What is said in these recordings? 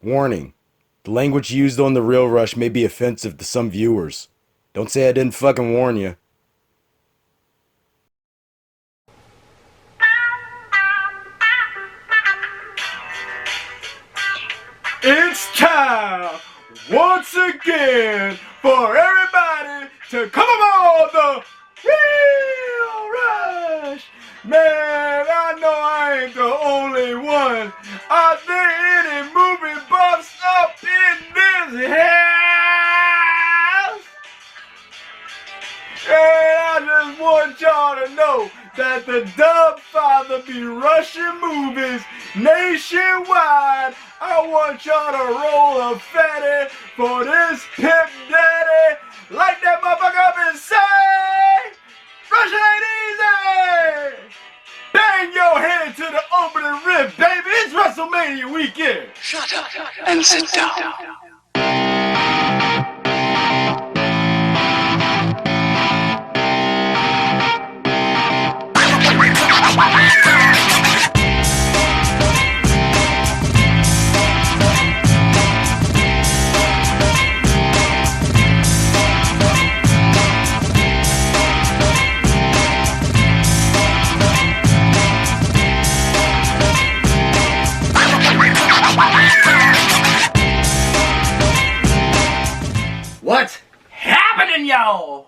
Warning. The language used on The Real Rush may be offensive to some viewers. Don't say I didn't fucking warn you. It's time once again for everybody to come aboard the Real Rush. Man, I know I ain't the only one. Are there any movie buffs up in this house? And I just want y'all to know that the Dub Father be rushing movies nationwide. I want y'all to roll a fatty for this pimp daddy. Light that motherfucker up and say, Rush ain't easy! Bang your head to the opening riff, baby. It's WrestleMania weekend. Shut up and sit down. What's happening, y'all?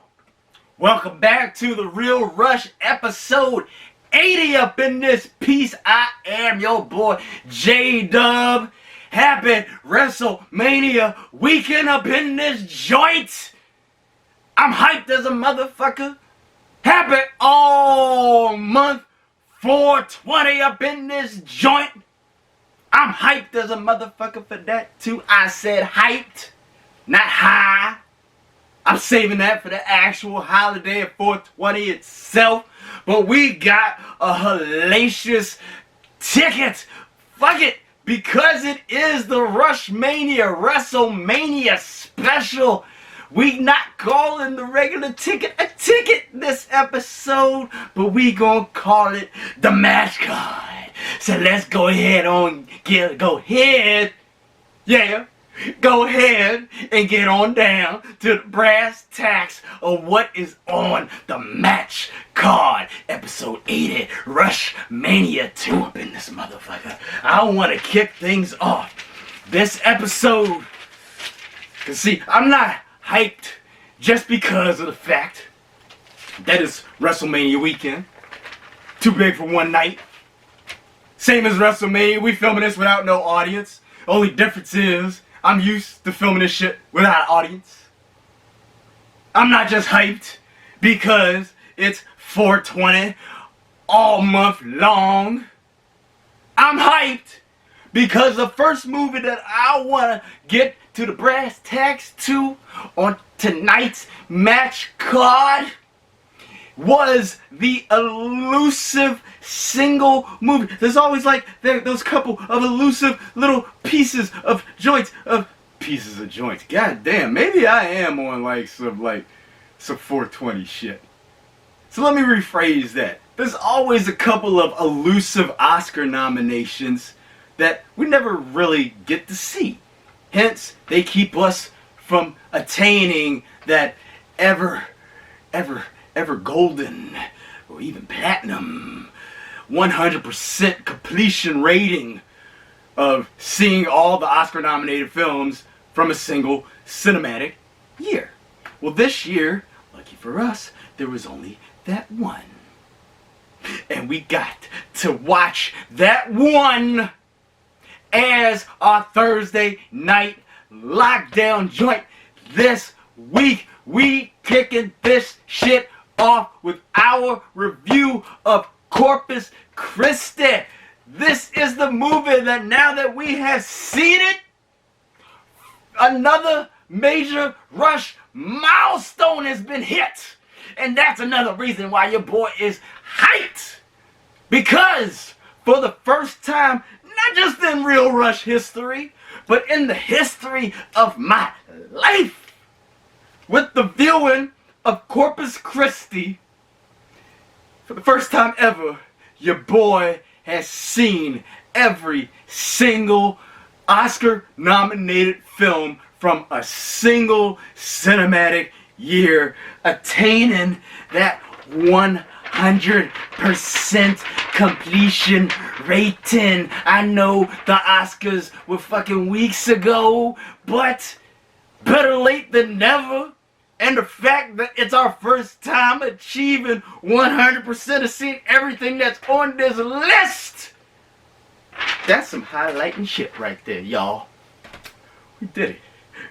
Welcome back to the Real Rush episode 80 up in this piece. I am your boy J-Dub. Happy WrestleMania weekend up in this joint. I'm hyped as a motherfucker. Happy all month 420 up in this joint. I'm hyped as a motherfucker for that too. I said hyped. Not high. I'm saving that for the actual holiday of 420 itself. But we got a hellacious ticket. Fuck it. Because it is the RushMania WrestleMania special. We not calling the regular ticket a ticket this episode. But we gonna call it the match card. So let's go ahead Go ahead and get on down to the brass tacks of what is on the match card. Episode 80, RushMania 2 up in this motherfucker. I want to kick things off this episode. Cause see, I'm not hyped just because of the fact that it's WrestleMania weekend. Too big for one night. Same as WrestleMania, we filming this without no audience. Only difference is I'm used to filming this shit without an audience. I'm not just hyped because it's 420 all month long. I'm hyped because the first movie that I want to get to the brass tacks to on tonight's match card was the elusive single movie. There's always like those couple of elusive little pieces of joints. God damn, maybe I am on some 420 shit. So let me rephrase that. There's always a couple of elusive Oscar nominations that we never really get to see. Hence, they keep us from attaining that ever golden or even platinum 100% completion rating of seeing all the Oscar nominated films from a single cinematic year. Well, this year, lucky for us, there was only that one. And we got to watch that one as our Thursday night lockdown joint this week. We kicking this shit off with our review of Corpus Christi. This is the movie that now that we have seen it, another major Rush milestone has been hit. And that's another reason why your boy is hyped. Because for the first time, not just in Real Rush history, but in the history of my life, with the viewing of Corpus Christi, for the first time ever, your boy has seen every single Oscar-nominated film from a single cinematic year, attaining that 100% completion rating. I know the Oscars were fucking weeks ago, but better late than never. And the fact that it's our first time achieving 100% of seeing everything that's on this list, that's some highlighting shit right there, y'all. We did it.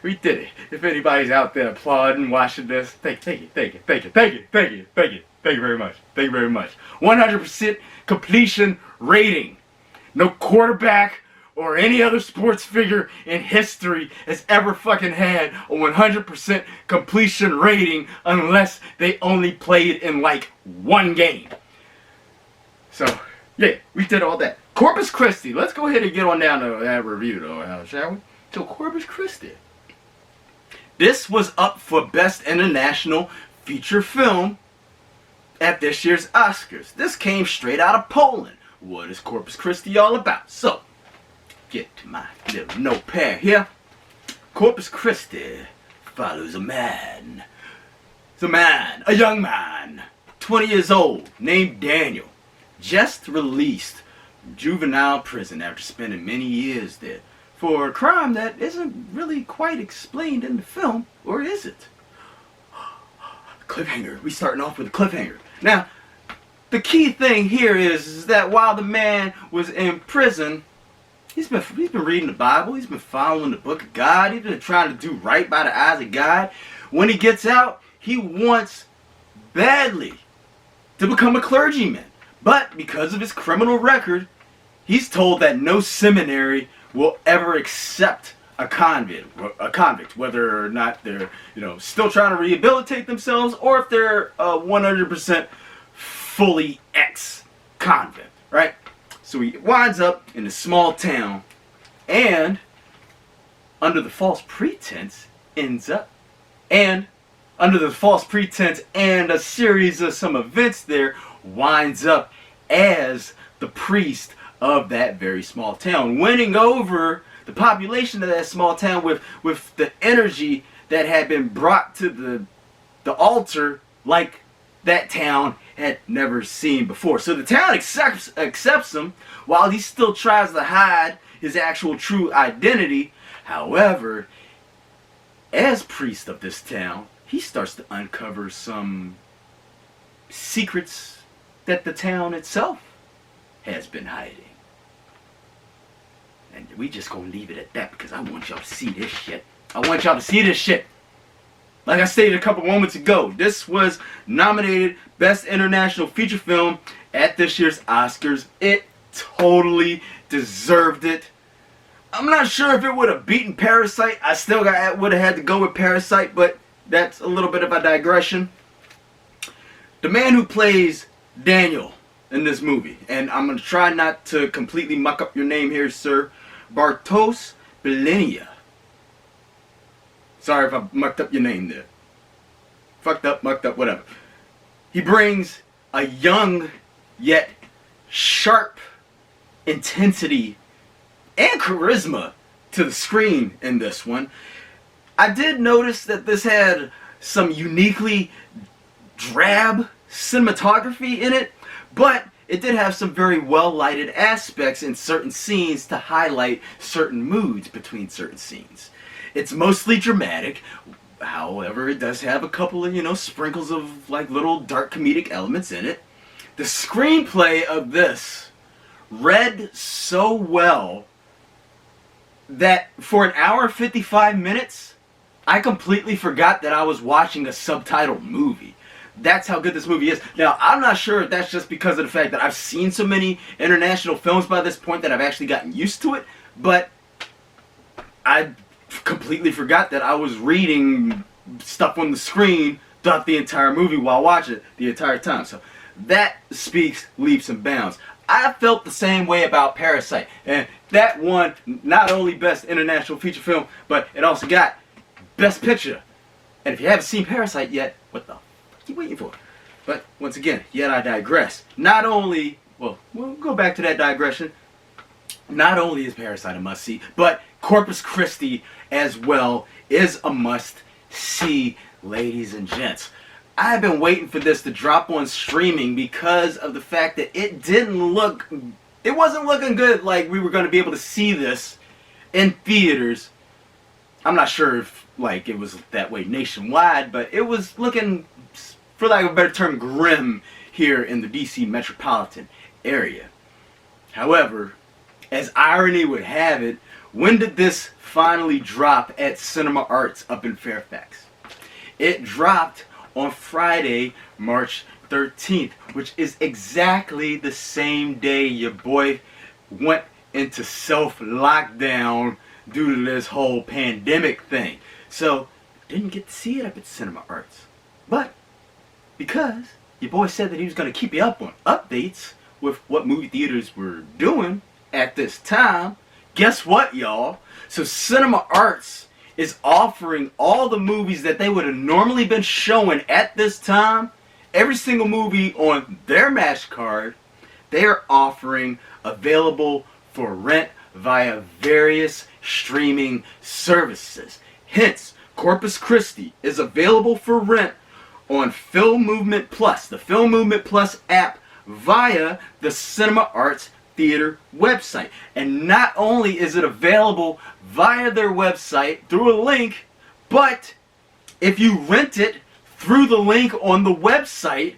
We did it. If anybody's out there applauding, watching this, thank you very much. Thank you very much. 100% completion rating. No quarterback or any other sports figure in history has ever fucking had a 100% completion rating unless they only played in like one game. So, yeah, we did all that. Corpus Christi. Let's go ahead and get on down to that review, though, shall we? So, Corpus Christi. This was up for Best International Feature Film at this year's Oscars. This came straight out of Poland. What is Corpus Christi all about? So, get to my little notepad here. Corpus Christi follows a man. It's a young man, 20 years old, named Daniel, just released from juvenile prison after spending many years there for a crime that isn't really quite explained in the film, or is it? Cliffhanger. We starting off with a cliffhanger. Now, the key thing here is that while the man was in prison, he's been reading the Bible. He's been following the book of God. He's been trying to do right by the eyes of God. When he gets out, he wants badly to become a clergyman. But because of his criminal record, he's told that no seminary will ever accept a convict, whether or not they're, still trying to rehabilitate themselves, or if they're 100% fully ex-convict, right? So he winds up in a small town, and under the false pretense and a series of some events there, winds up as the priest of that very small town, winning over the population of that small town with the energy that had been brought to the altar like that town had never seen before. So the town accepts him while he still tries to hide his actual true identity. However, as priest of this town, he starts to uncover some secrets that the town itself has been hiding. And we just gonna leave it at that because I want y'all to see this shit. Like I stated a couple moments ago, this was nominated Best International Feature Film at this year's Oscars. It totally deserved it. I'm not sure if it would have beaten Parasite. I still would have had to go with Parasite, but that's a little bit of a digression. The man who plays Daniel in this movie, and I'm going to try not to completely muck up your name here, sir, Bartosz Belenia. Sorry if I mucked up your name there. Fucked up, mucked up, whatever. He brings a young yet sharp intensity and charisma to the screen in this one. I did notice that this had some uniquely drab cinematography in it, but it did have some very well lighted aspects in certain scenes to highlight certain moods between certain scenes. It's mostly dramatic, however it does have a couple of, sprinkles of like little dark comedic elements in it. The screenplay of this read so well that for an hour and 55 minutes, I completely forgot that I was watching a subtitled movie. That's how good this movie is. Now, I'm not sure if that's just because of the fact that I've seen so many international films by this point that I've actually gotten used to it, but I completely forgot that I was reading stuff on the screen throughout the entire movie while watching it the entire time. So that speaks leaps and bounds. I felt the same way about Parasite, and that won not only Best International Feature Film, but it also got Best Picture. And if you haven't seen Parasite yet, what the fuck are you waiting for? But once again, yet I digress. Not only, we'll go back to that digression. Not only is Parasite a must-see, but Corpus Christi as well is a must-see, ladies and gents. I've been waiting for this to drop on streaming because of the fact that it wasn't looking good like we were going to be able to see this in theaters. I'm not sure if like it was that way nationwide, but it was looking, for lack of a better term, grim here in the DC metropolitan area. However, as irony would have it, when did this finally drop at Cinema Arts up in Fairfax? It dropped on Friday, March 13th, which is exactly the same day your boy went into self-lockdown due to this whole pandemic thing. So, didn't get to see it up at Cinema Arts. But, because your boy said that he was going to keep you up on updates with what movie theaters were doing at this time, guess what, y'all? So Cinema Arts is offering all the movies that they would have normally been showing at this time, every single movie on their match card, they are offering available for rent via various streaming services. Hence, Corpus Christi is available for rent on Film Movement Plus, the Film Movement Plus app, via the Cinema Arts Theater website. And not only is it available via their website through a link, but if you rent it through the link on the website,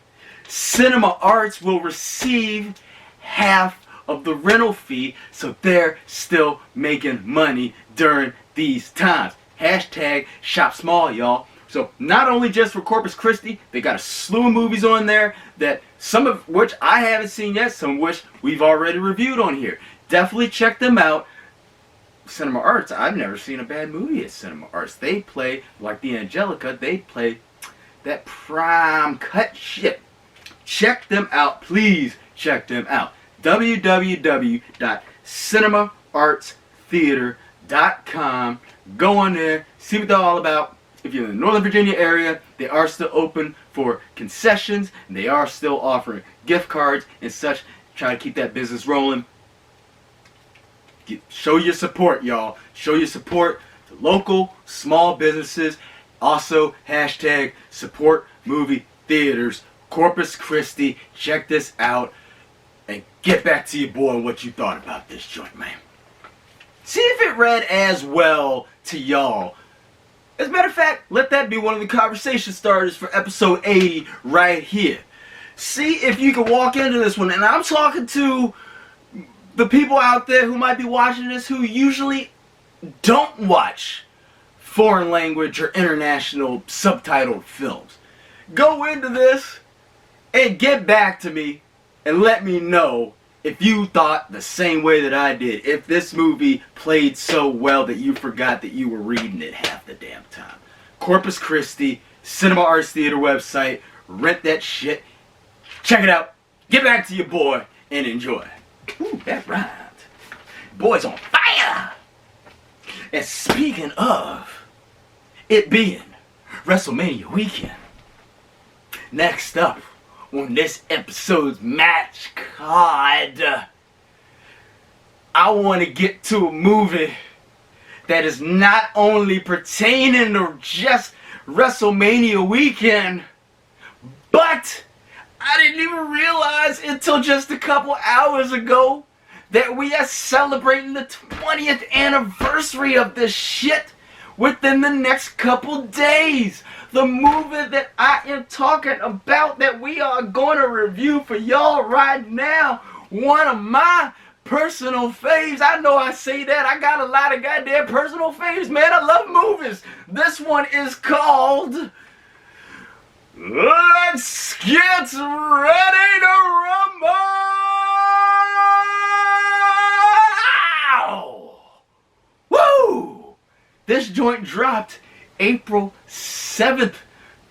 Cinema Arts will receive half of the rental fee, so they're still making money during these times. Hashtag shop small, y'all. So not only just for Corpus Christi, they got a slew of movies on there that some of which I haven't seen yet, some of which we've already reviewed on here. Definitely check them out. Cinema Arts, I've never seen a bad movie at Cinema Arts. They play, like the Angelica, they play that prime cut shit. Check them out, please check them out. www.cinemaartstheater.com. Go on there, see what they're all about. If you're in the Northern Virginia area, they are still open for concessions, and they are still offering gift cards and such. Try to keep that business rolling. Show your support, y'all. Show your support to local, small businesses. Also, hashtag support movie theaters. Corpus Christi. Check this out. And get back to your boy on what you thought about this joint, man. See if it read as well to y'all. As a matter of fact, let that be one of the conversation starters for episode 80 right here. See if you can walk into this one. And I'm talking to the people out there who might be watching this who usually don't watch foreign language or international subtitled films. Go into this and get back to me and let me know if you thought the same way that I did. If this movie played so well that you forgot that you were reading it half the damn time. Corpus Christi, Cinema Arts Theater website. Rent that shit. Check it out. Get back to your boy and enjoy. Ooh, that rhymed. Boy's on fire! And speaking of it being WrestleMania Weekend, next up on this episode's match card, I want to get to a movie that is not only pertaining to just WrestleMania Weekend, but I didn't even realize until just a couple hours ago that we are celebrating the 20th anniversary of this shit within the next couple days. The movie that I am talking about that we are going to review for y'all right now, one of my personal faves. I know I say that. I got a lot of goddamn personal faves, man. I love movies. This one is called Let's Get Ready to Rumble! Woo! This joint dropped April 7th,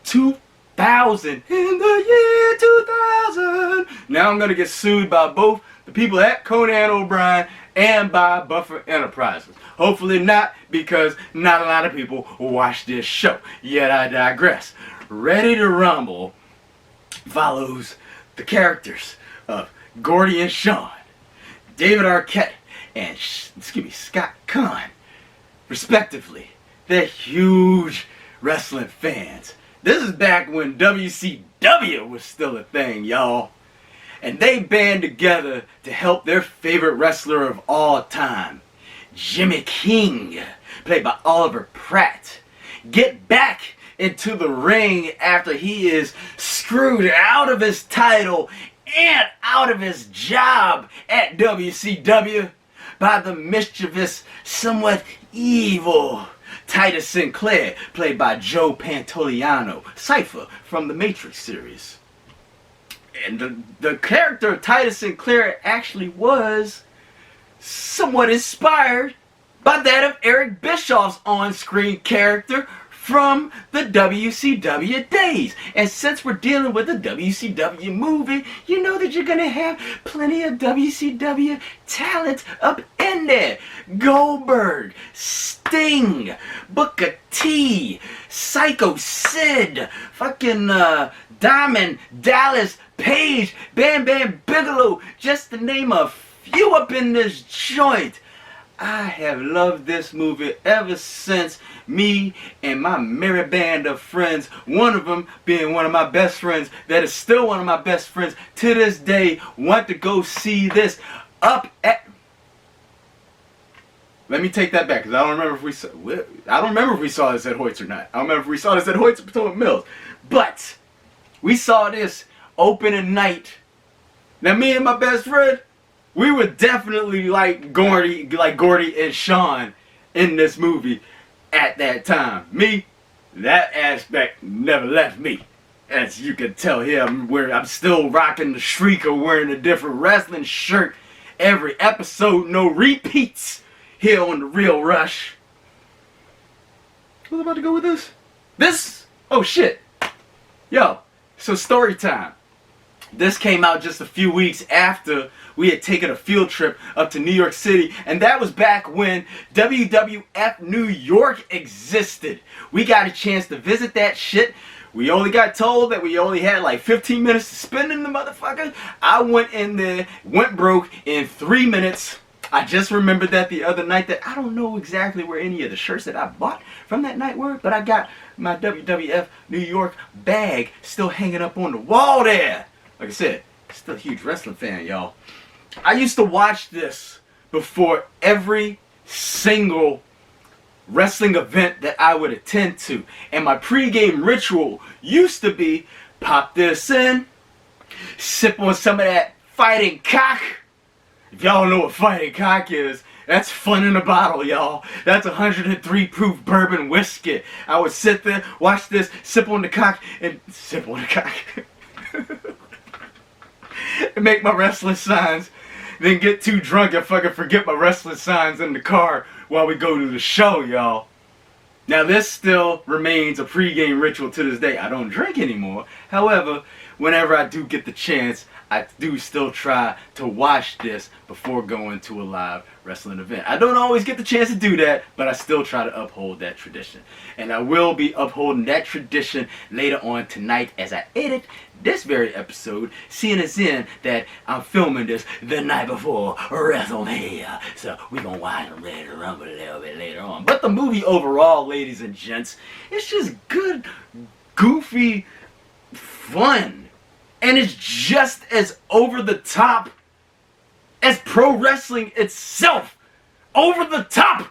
2000. In the year 2000. Now I'm going to get sued by both the people at Conan O'Brien and by Buffer Enterprises. Hopefully not, because not a lot of people watch this show. Yet I digress. Ready to Rumble follows the characters of Gordy and Shawn, David Arquette, and Scott Conn, respectively. They're huge wrestling fans. This is back when WCW was still a thing, y'all. And they band together to help their favorite wrestler of all time, Jimmy King, played by Oliver Pratt, get back into the ring after he is screwed out of his title and out of his job at WCW by the mischievous, somewhat evil Titus Sinclair, played by Joe Pantoliano, Cypher from the Matrix series. And the character of Titus Sinclair actually was somewhat inspired by that of Eric Bischoff's on-screen character from the WCW days. And since we're dealing with a WCW movie, you know that you're going to have plenty of WCW talent up in there. Goldberg, Sting, Booker T, Psycho Sid, fucking Diamond Dallas Page, Bam Bam Bigelow, just to name a few up in this joint. I have loved this movie ever since me and my merry band of friends, one of them being one of my best friends, that is still one of my best friends to this day, want to go see this up at... Let me take that back, because I don't remember if we saw this at Hoyt's or not. I don't remember if we saw this at Hoyt's or Potomac Mills. But we saw this opening night. Now me and my best friend, we were definitely like Gordy and Sean in this movie at that time. Me, that aspect never left me. As you can tell here, I'm still rocking the streaker, wearing a different wrestling shirt every episode, no repeats here on The Real Rush. What's about to go with this? Oh shit. Yo, so story time. This came out just a few weeks after we had taken a field trip up to New York City, and that was back when WWF New York existed. We got a chance to visit that shit. We only got told that we only had like 15 minutes to spend in the motherfucker. I went in there, went broke in 3 minutes. I just remembered that the other night that I don't know exactly where any of the shirts that I bought from that night were, but I got my WWF New York bag still hanging up on the wall there. Like I said, still a huge wrestling fan, y'all. I used to watch this before every single wrestling event that I would attend to. And my pregame ritual used to be pop this in, sip on some of that fighting cock. If y'all don't know what fighting cock is, that's fun in a bottle, y'all. That's 103 proof bourbon whiskey. I would sit there, watch this, sip on the cock, and make my wrestling signs, then get too drunk and fucking forget my wrestling signs in the car while we go to the show, y'all. Now this still remains a pregame ritual to this day. I don't drink anymore. However, whenever I do get the chance, I do still try to watch this before going to a live wrestling event. I don't always get the chance to do that, but I still try to uphold that tradition. And I will be upholding that tradition later on tonight as I edit this very episode, seeing as in that I'm filming this the night before WrestleMania. So we're going to watch them Ready to Rumble a little bit later on. But the movie overall, ladies and gents, it's just good, goofy fun. And it's just as over the top as pro wrestling itself. Over the top.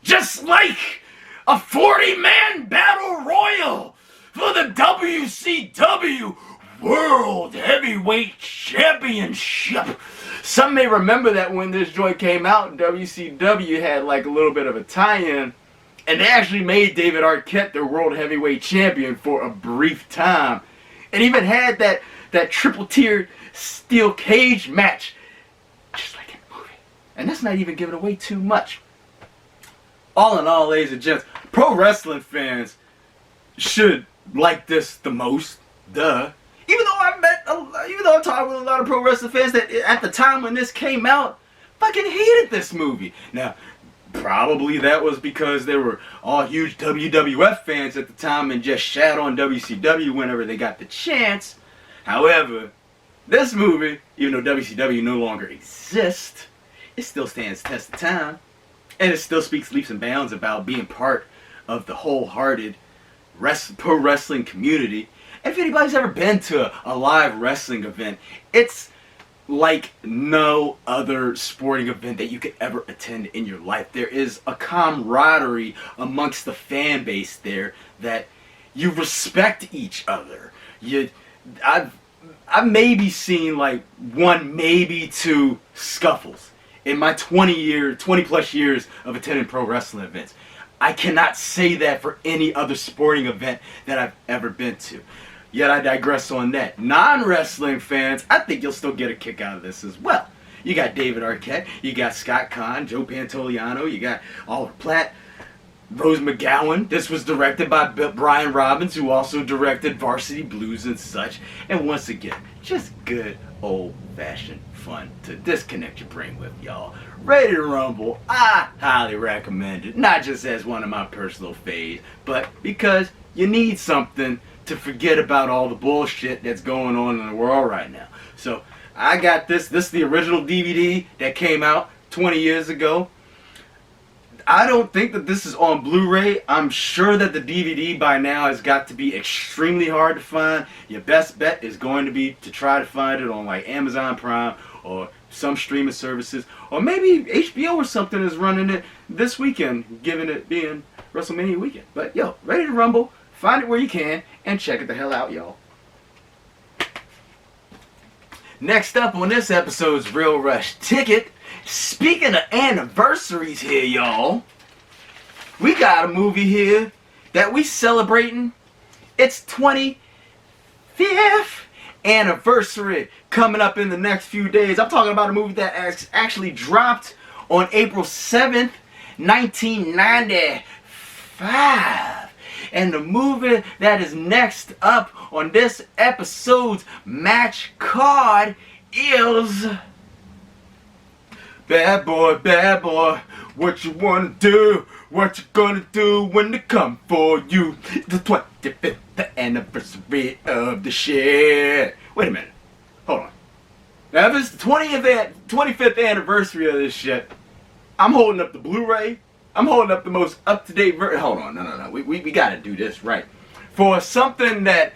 Just like a 40-man battle royal for the WCW World Heavyweight Championship. Some may remember that when this joint came out, WCW had like a little bit of a tie-in. And they actually made David Arquette their World Heavyweight Champion for a brief time. And even had that triple-tiered steel cage match, just like in the movie. And that's not even giving away too much. All in all, ladies and gents, pro wrestling fans should like this the most. Duh. Even though I'm talking with a lot of pro wrestling fans that at the time when this came out, fucking hated this movie. Now, probably that was because they were all huge WWF fans at the time and just shat on WCW whenever they got the chance. However, this movie, even though WCW no longer exists, it still stands the test of time. And it still speaks leaps and bounds about being part of the wholehearted pro wrestling community. And if anybody's ever been to a live wrestling event, it's like no other sporting event that you could ever attend in your life. There is a camaraderie amongst the fan base there that you respect each other. I've maybe seen like one, maybe two scuffles in my 20 plus years of attending pro wrestling events. I cannot say that for any other sporting event that I've ever been to. Yet I digress on that. Non-wrestling fans, I think you'll still get a kick out of this as well. You got David Arquette, you got Scott Conn, Joe Pantoliano, you got Oliver Platt, Rose McGowan. This was directed by Brian Robbins, who also directed Varsity Blues and such. And once again, just good old-fashioned fun to disconnect your brain with, y'all. Ready to Rumble, I highly recommend it. Not just as one of my personal faves, but because you need something to forget about all the bullshit that's going on in the world right now. So I got this. This is the original DVD that came out 20 years ago. I don't think that this is on Blu-ray. I'm sure that the DVD by now has got to be extremely hard to find. Your best bet is going to be to try to find it on like Amazon Prime or some streaming services, or maybe HBO or something is running it this weekend, given it being WrestleMania weekend. But yo, Ready to Rumble, find it where you can and check it the hell out, y'all. Next up on this episode's Real Rush Ticket, speaking of anniversaries here, y'all, we got a movie here that we celebrating its 25th anniversary coming up in the next few days. I'm talking about a movie that actually dropped on April 7th, 1995. And the movie that is next up on this episode's match card is Bad Boy, what you wanna do? What you gonna do when they come for you? The 25th anniversary of the shit. Wait a minute. Hold on. Now, if it's the 25th anniversary of this shit, I'm holding up the Blu-ray. I'm holding up the most up-to-date version. Hold on. No. We gotta do this right. For something that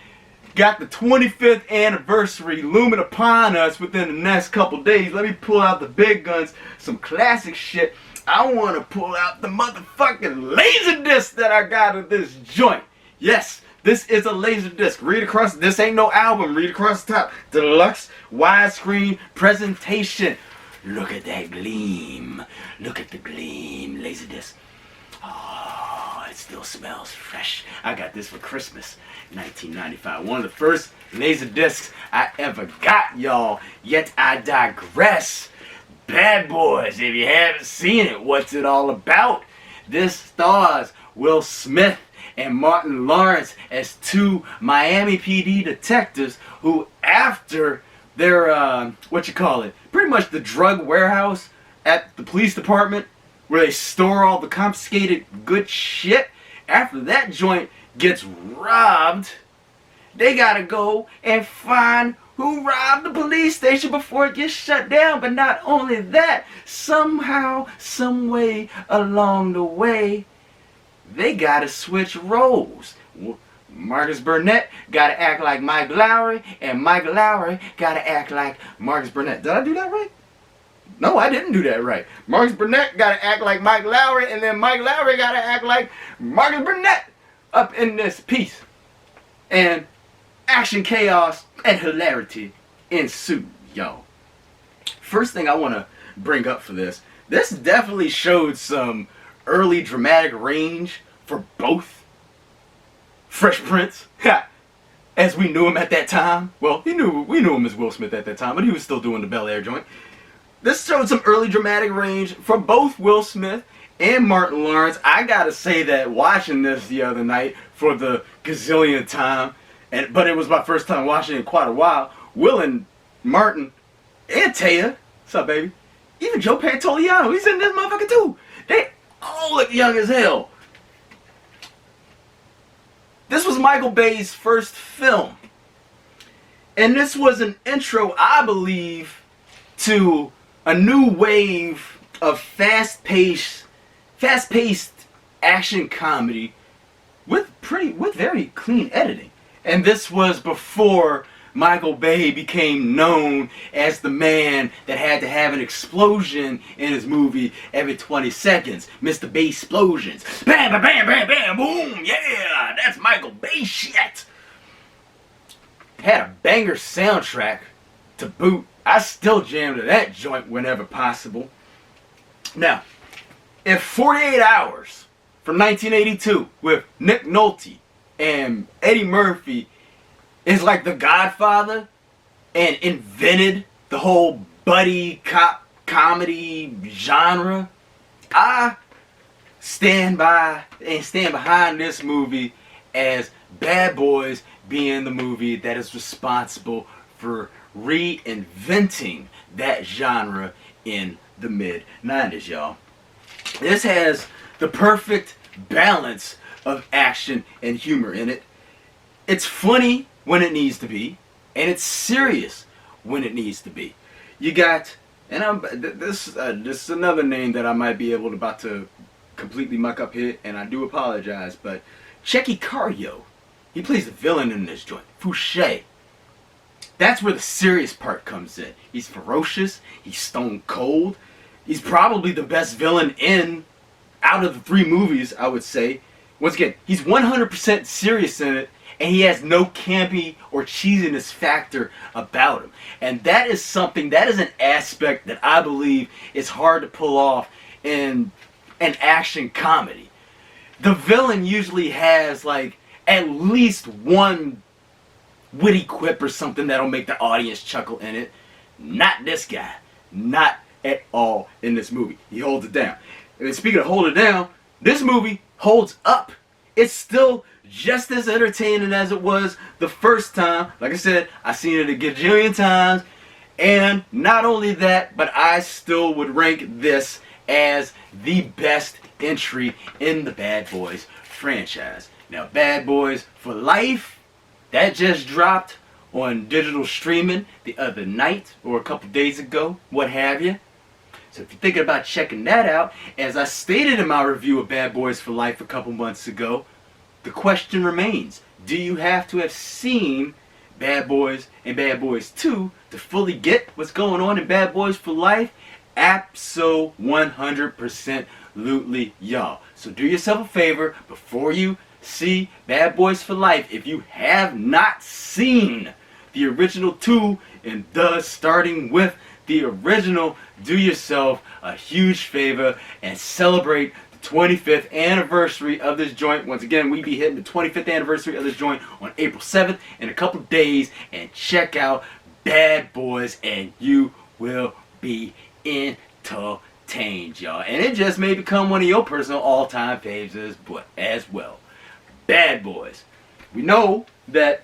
got the 25th anniversary looming upon us within the next couple days, let me pull out the big guns, some classic shit. I want to pull out the motherfucking Laserdisc that I got of this joint. Yes, this is a Laserdisc. Read across, this ain't no album. Read across the top. Deluxe widescreen presentation. Look at that gleam. Look at the gleam. Laserdisc. Oh, it still smells fresh. I got this for Christmas, 1995. One of the first Laserdiscs I ever got, y'all. Yet I digress. Bad Boys, if you haven't seen it, what's it all about? This stars Will Smith and Martin Lawrence as two Miami PD detectives who, after their, pretty much the drug warehouse at the police department where they store all the confiscated good shit, after that joint gets robbed, they gotta go and find who robbed the police station before it gets shut down. But not only that, somehow, some way along the way, they gotta switch roles. Marcus Burnett gotta act like Mike Lowry, and Mike Lowry gotta act like Marcus Burnett. Did I do that right? No, I didn't do that right. Marcus Burnett gotta act like Mike Lowry, and then Mike Lowry gotta act like Marcus Burnett up in this piece. And action, chaos, and hilarity ensue, y'all. First thing I want to bring up for this definitely showed some early dramatic range for both Fresh Prince, as we knew him at that time. Well, we knew him as Will Smith at that time, but he was still doing the Bel Air joint. This showed some early dramatic range for both Will Smith and Martin Lawrence. I gotta say that watching this the other night for the gazillionth time, but it was my first time watching it in quite a while, Will and Martin and Taya, what's up, baby? Even Joe Pantoliano, he's in this motherfucker too. They all look young as hell. This was Michael Bay's first film. And this was an intro, I believe, to a new wave of fast-paced fast-paced action comedy with very clean editing. And this was before Michael Bay became known as the man that had to have an explosion in his movie every 20 seconds. Mr. Bay explosions. Bam, bam, bam, bam, bam, boom. Yeah, that's Michael Bay shit. Had a banger soundtrack to boot. I still jam to that joint whenever possible. Now, if 48 Hours from 1982 with Nick Nolte and Eddie Murphy is like The Godfather and invented the whole buddy cop comedy genre, I stand behind this movie as Bad Boys being the movie that is responsible for reinventing that genre in the mid-90s, y'all. This has the perfect balance of action and humor in it. It's funny when it needs to be, and it's serious when it needs to be. You got, and this is another name that I might be about to completely muck up here, and I do apologize, but Checky Cario, he plays the villain in this joint, Fouché. That's where the serious part comes in. He's ferocious, he's stone cold, he's probably the best villain out of the three movies, I would say. Once again, he's 100% serious in it, and he has no campy or cheesiness factor about him. And that is an aspect that I believe is hard to pull off in an action comedy. The villain usually has like at least one witty quip or something that'll make the audience chuckle in it. Not this guy. Not at all in this movie. He holds it down. And speaking of hold it down, this movie holds up. It's still just as entertaining as it was the first time. Like I said, I've seen it a gajillion times. And not only that, but I still would rank this as the best entry in the Bad Boys franchise. Now, Bad Boys for Life, that just dropped on digital streaming the other night or a couple days ago, what have you. So if you're thinking about checking that out, as I stated in my review of Bad Boys for Life a couple months ago, the question remains, do you have to have seen Bad Boys and Bad Boys 2 to fully get what's going on in Bad Boys for Life? Abso-100%lutely, y'all. So do yourself a favor before you see Bad Boys for Life. If you have not seen the original two, and thus starting with the original, do yourself a huge favor and celebrate the 25th anniversary of this joint. Once again, we be hitting the 25th anniversary of this joint on April 7th in a couple days, and check out Bad Boys and you will be entertained, y'all. And it just may become one of your personal all-time faves as well. Bad Boys. We know that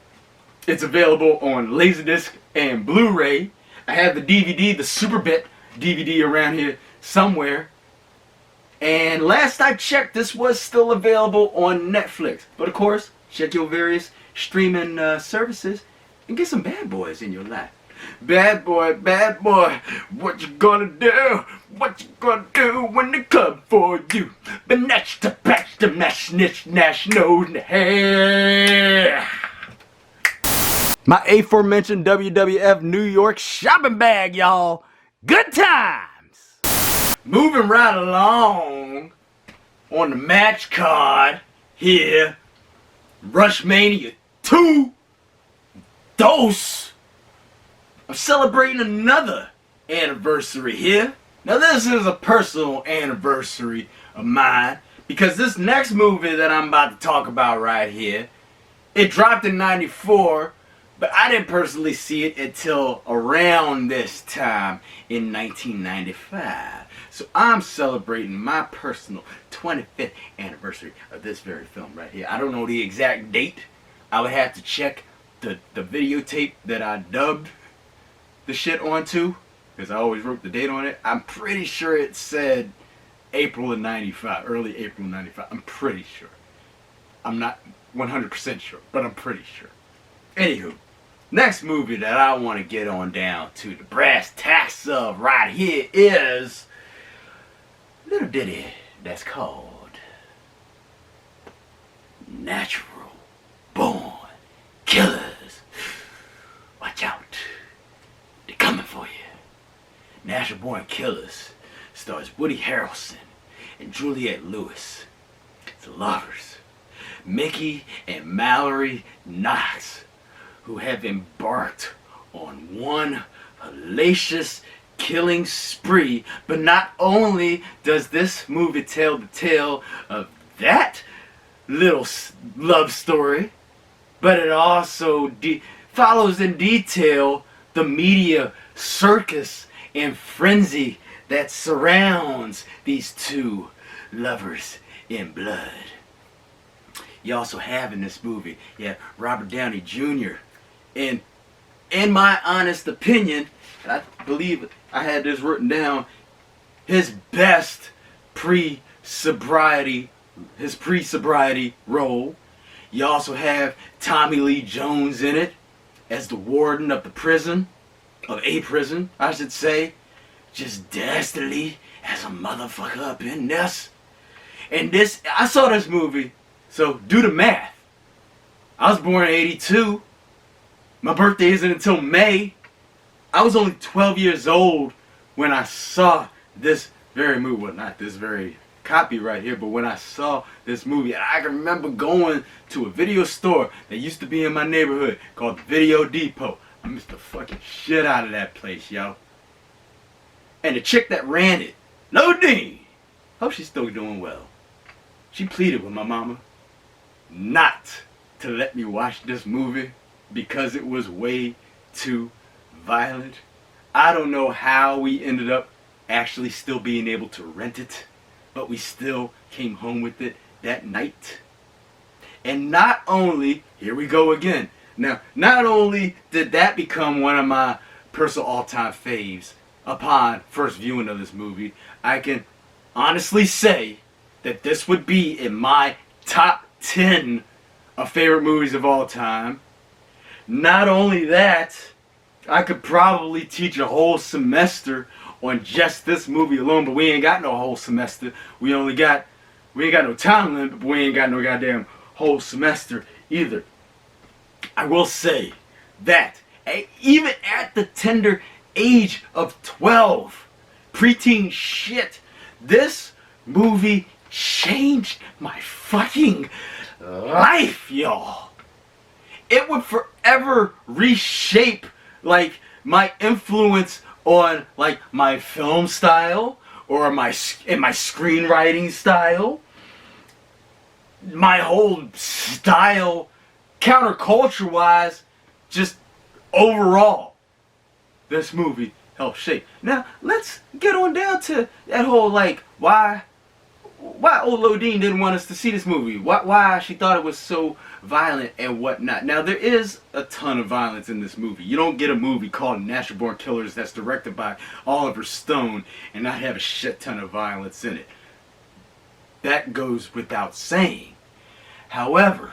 it's available on Laserdisc and Blu-ray. I have the DVD, the Superbit DVD around here somewhere. And last I checked, this was still available on Netflix. But of course, check your various streaming services and get some Bad Boys in your life. Bad boy, what you gonna do? What you gonna do when they come for you? Benetch to patch the nash, no, hey. My aforementioned WWF New York shopping bag, y'all. Good times. Moving right along on the match card here. RushMania 2. Dose. I'm celebrating another anniversary here. Now this is a personal anniversary of mine, because this next movie that I'm about to talk about right here, it dropped in '94, but I didn't personally see it until around this time in 1995. So I'm celebrating my personal 25th anniversary of this very film right here. I don't know the exact date. I would have to check the videotape that I dubbed the shit onto, because I always wrote the date on it. I'm pretty sure it said April of 95, early April of 95. I'm pretty sure. I'm not 100% sure, but I'm pretty sure. Anywho, next movie that I want to get on down to the brass tacks of right here is little ditty that's called Natural Born Killers. Watch out. They're coming for you. Natural Born Killers stars Woody Harrelson and Juliette Lewis. The lovers, Mickey and Mallory Knox, who have embarked on one hellacious killing spree. But not only does this movie tell the tale of that little love story, but it also follows in detail the media circus and frenzy that surrounds these two lovers in blood. You also have in this movie, Robert Downey Jr. And in my honest opinion, and I believe I had this written down, his best pre-sobriety role. You also have Tommy Lee Jones in it as the warden of the prison, of a prison, I should say. Just dastardly as a motherfucker up in this. And this, I saw this movie, so do the math. I was born in 82. My birthday isn't until May. I was only 12 years old when I saw this very movie. Well, not this very copy right here, but when I saw this movie, I can remember going to a video store that used to be in my neighborhood called Video Depot. I missed the fucking shit out of that place, yo. And the chick that ran it, Lodine, hope she's still doing well. She pleaded with my mama not to let me watch this movie because it was way too violent. I don't know how we ended up actually still being able to rent it, but we still came home with it that night. And not only, here we go again. Now, not only did that become one of my personal all-time faves upon first viewing of this movie, I can honestly say that this would be in my top 10 of favorite movies of all time. Not only that, I could probably teach a whole semester on just this movie alone, but we ain't got no whole semester. We ain't got no time limit, but we ain't got no goddamn whole semester either. I will say that even at the tender age of 12, preteen shit, this movie changed my fucking life, y'all. It would forever reshape like my influence on like my film style or my screenwriting style, my whole style, counterculture wise, just overall. This movie helped shape. Now let's get on down to that whole like why old Lodine didn't want us to see this movie. Why she thought it was so violent and whatnot. Now there is a ton of violence in this movie. You don't get a movie called Natural Born Killers that's directed by Oliver Stone and not have a shit ton of violence in it. That goes without saying. However,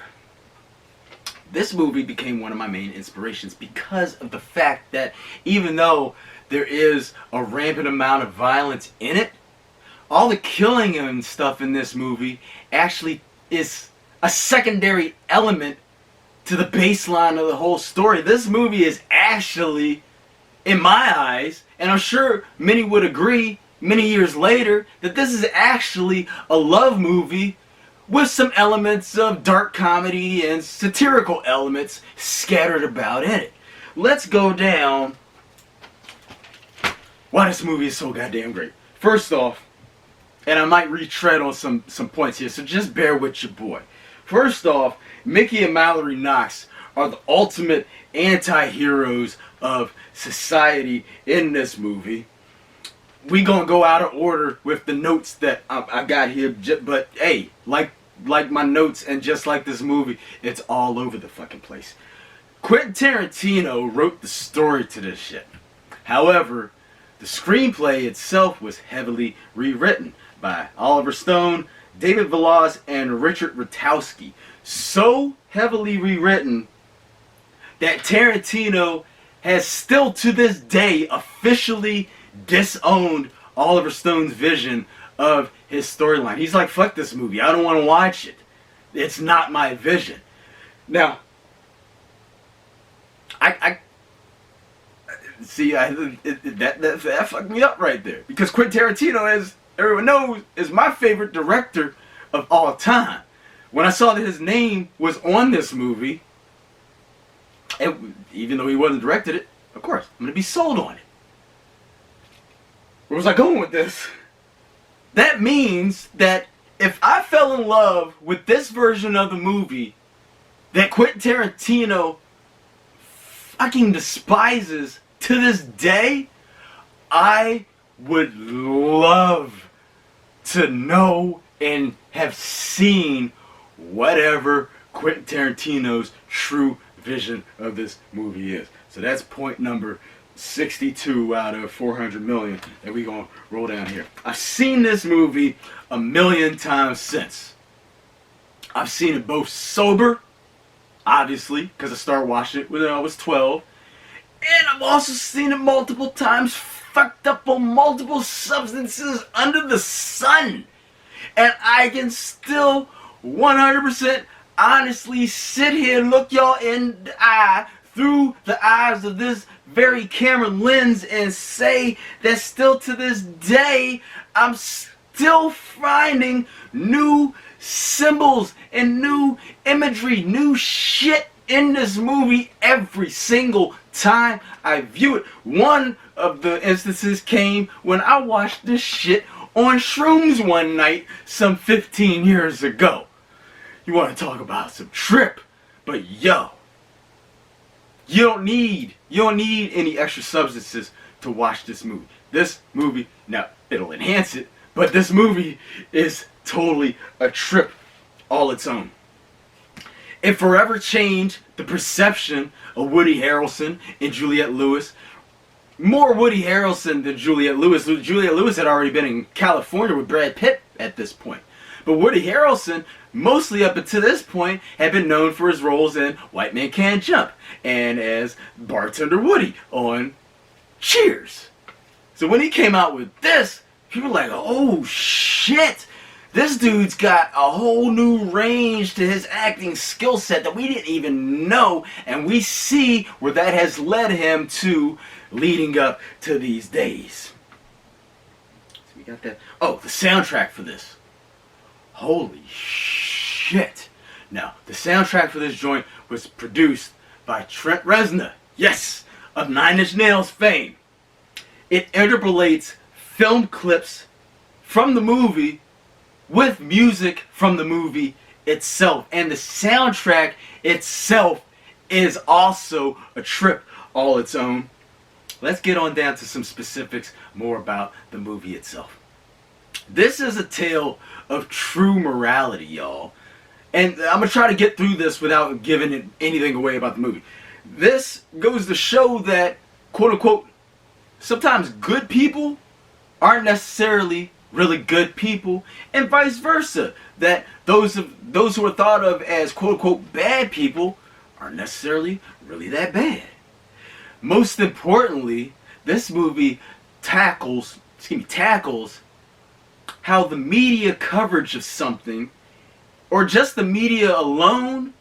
this movie became one of my main inspirations because of the fact that even though there is a rampant amount of violence in it, all the killing and stuff in this movie actually is a secondary element to the baseline of the whole story. This movie is actually, in my eyes, and I'm sure many would agree many years later, that this is actually a love movie with some elements of dark comedy and satirical elements scattered about in it. Let's go down why this movie is so goddamn great. First off, and I might retread on some points here, so just bear with your boy. First off, Mickey and Mallory Knox are the ultimate anti-heroes of society in this movie. We gonna go out of order with the notes that I got here, but hey, like my notes and just like this movie, it's all over the fucking place. Quentin Tarantino wrote the story to this shit. However, the screenplay itself was heavily rewritten by Oliver Stone, David Velaz, and Richard Rutowski. So heavily rewritten that Tarantino has still to this day officially disowned Oliver Stone's vision of his storyline. He's like, fuck this movie. I don't want to watch it. It's not my vision. Now, I see, that fucked me up right there. Because Quentin Tarantino, as everyone knows, is my favorite director of all time. When I saw that his name was on this movie, and even though he wasn't directed it, of course, I'm going to be sold on it. Where was I going with this? That means that if I fell in love with this version of the movie that Quentin Tarantino fucking despises to this day, I would love to know and have seen whatever Quentin Tarantino's true vision of this movie is. So that's point number 62 out of 400 million that we gonna roll down here. I've seen this movie a million times since. I've seen it both sober, obviously, because I started watching it when I was 12. And I've also seen it multiple times fucked up on multiple substances under the sun. And I can still 100% honestly sit here and look y'all in the eye through the eyes of this very camera lens and say that still to this day I'm still finding new symbols and new imagery, new shit in this movie every single time I view it. One of the instances came when I watched this shit on shrooms one night some 15 years ago. You want to talk about some trip, but yo, you don't need any extra substances to watch this movie. This movie, now it'll enhance it, but this movie is totally a trip all its own. It forever changed the perception of Woody Harrelson and Juliette Lewis. More Woody Harrelson than Juliette Lewis. Juliette Lewis had already been in California with Brad Pitt at this point. But Woody Harrelson, mostly up until this point, had been known for his roles in White Man Can't Jump and as Bartender Woody on Cheers. So when he came out with this, people were like, oh shit, this dude's got a whole new range to his acting skill set that we didn't even know, and we see where that has led him to leading up to these days. So we got that. Oh, the soundtrack for this. Holy shit. Now, the soundtrack for this joint was produced by Trent Reznor, yes, of Nine Inch Nails fame. It interpolates film clips from the movie with music from the movie itself. And the soundtrack itself is also a trip all its own. Let's get on down to some specifics more about the movie itself. This is a tale of true morality, y'all. And I'm going to try to get through this without giving anything away about the movie. This goes to show that, quote unquote, sometimes good people aren't necessarily really good people, and vice versa. That those who are thought of as quote unquote bad people aren't necessarily really that bad. Most importantly, this movie tackles how the media coverage of something, or just the media alone,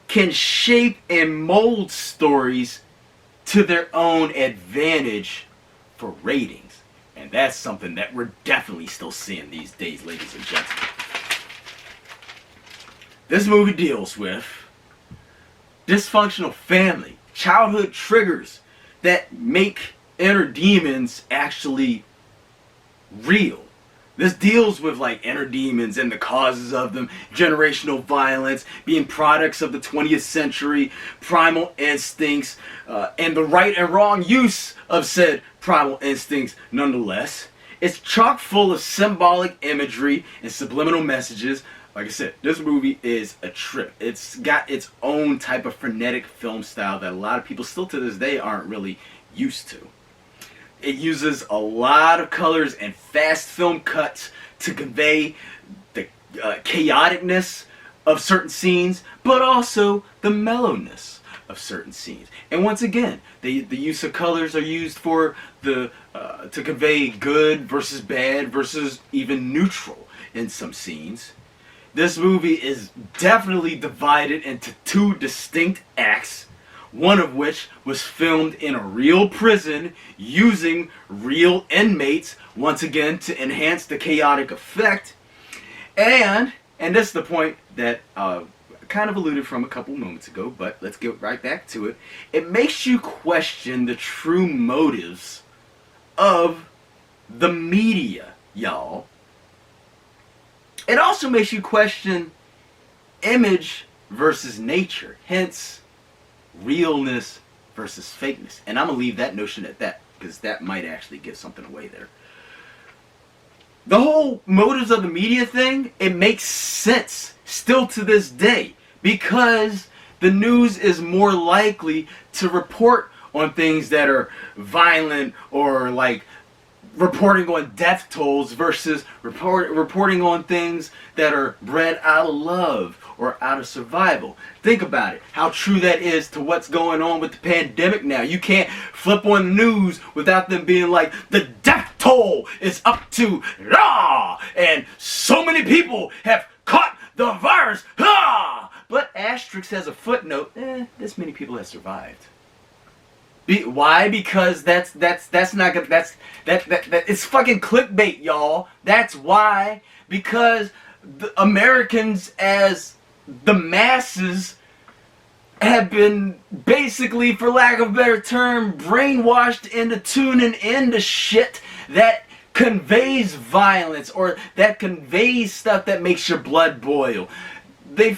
can shape and mold stories to their own advantage for ratings. And that's something that we're definitely still seeing these days, ladies and gentlemen. This movie deals with dysfunctional family, childhood triggers that make inner demons actually real. This deals with like inner demons and the causes of them, generational violence, being products of the 20th century, primal instincts, and the right and wrong use of said primal instincts nonetheless. It's chock full of symbolic imagery and subliminal messages. Like I said, this movie is a trip. It's got its own type of frenetic film style that a lot of people still to this day aren't really used to. It uses a lot of colors and fast film cuts to convey the chaoticness of certain scenes, but also the mellowness of certain scenes. And once again, the use of colors are used for to convey good versus bad versus even neutral. in some scenes. This movie is definitely divided into two distinct acts, one of which was filmed in a real prison using real inmates, once again to enhance the chaotic effect. And this is the point that I kind of alluded from a couple moments ago, but let's get right back to it. It makes you question the true motives of the media, y'all. It also makes you question image versus nature, hence realness versus fakeness. And I'm going to leave that notion at that, because that might actually give something away there. The whole motives of the media thing, it makes sense still to this day, because the news is more likely to report on things that are violent or like reporting on death tolls versus reporting on things that are bred out of love or out of survival. Think about it, how true that is to what's going on with the pandemic now. You can't flip on the news without them being like, the death toll is up to, and so many people have caught the virus, but asterisk has a footnote, this many people have survived. Why? Because that's not gonna, that it's fucking clickbait, y'all. That's why. Because the Americans, as the masses, have been basically, for lack of a better term, brainwashed into tuning into shit that conveys violence or that conveys stuff that makes your blood boil. The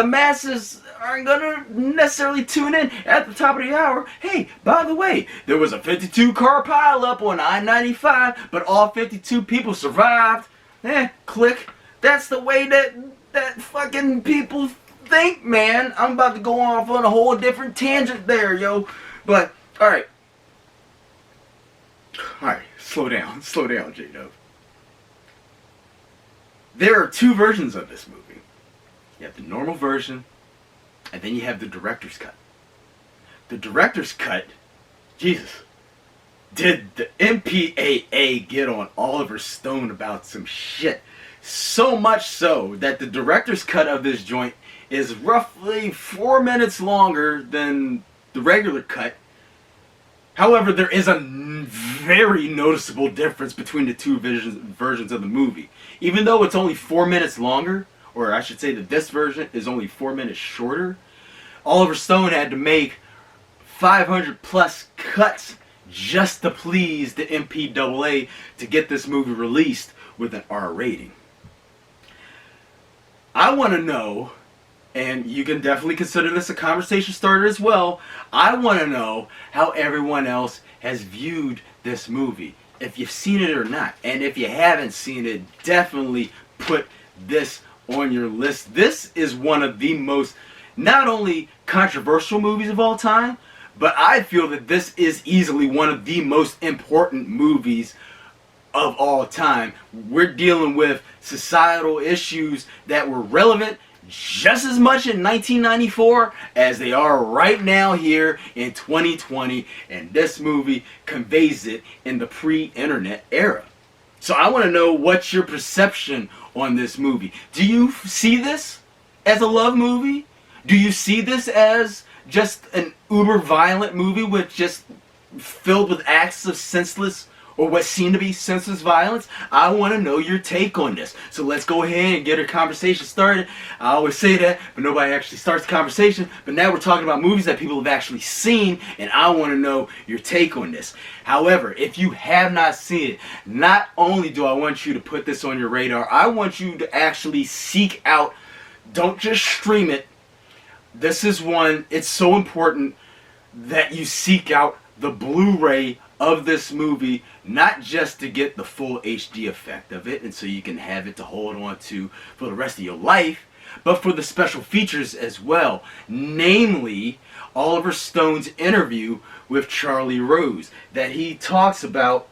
masses aren't gonna necessarily tune in at the top of the hour. Hey, by the way, there was a 52 car pileup on I-95, but all 52 people survived. Click. That's the way that fucking people think, man. I'm about to go off on a whole different tangent there, yo. But, alright. Alright, slow down, J-Dub. There are two versions of this movie. You have the normal version, and then you have the director's cut. The director's cut, Jesus, did the MPAA get on Oliver Stone about some shit? So much so that the director's cut of this joint is roughly 4 minutes longer than the regular cut. However, there is a very noticeable difference between the two versions of the movie. Even though it's only 4 minutes longer, or I should say that this version is only 4 minutes shorter, Oliver Stone had to make 500 plus cuts just to please the MPAA to get this movie released with an R rating. I want to know, and you can definitely consider this a conversation starter as well, I want to know how everyone else has viewed this movie, if you've seen it or not. And if you haven't seen it, definitely put this on your list. This is one of the most, not only controversial movies of all time, but I feel that this is easily one of the most important movies of all time. We're dealing with societal issues that were relevant just as much in 1994 as they are right now here in 2020, and this movie conveys it in the pre-internet era. So I want to know what's your perception on this movie. Do you see this as a love movie? Do you see this as just an uber violent movie with just filled with acts of senseless or what seem to be senseless violence? I want to know your take on this. So let's go ahead and get a conversation started. I always say that, but nobody actually starts the conversation. But now we're talking about movies that people have actually seen, and I want to know your take on this. However, if you have not seen it, not only do I want you to put this on your radar, I want you to actually seek out, don't just stream it. This is one, it's so important that you seek out the Blu-ray of this movie, not just to get the full HD effect of it and so you can have it to hold on to for the rest of your life, but for the special features as well, namely Oliver Stone's interview with Charlie Rose that he talks about,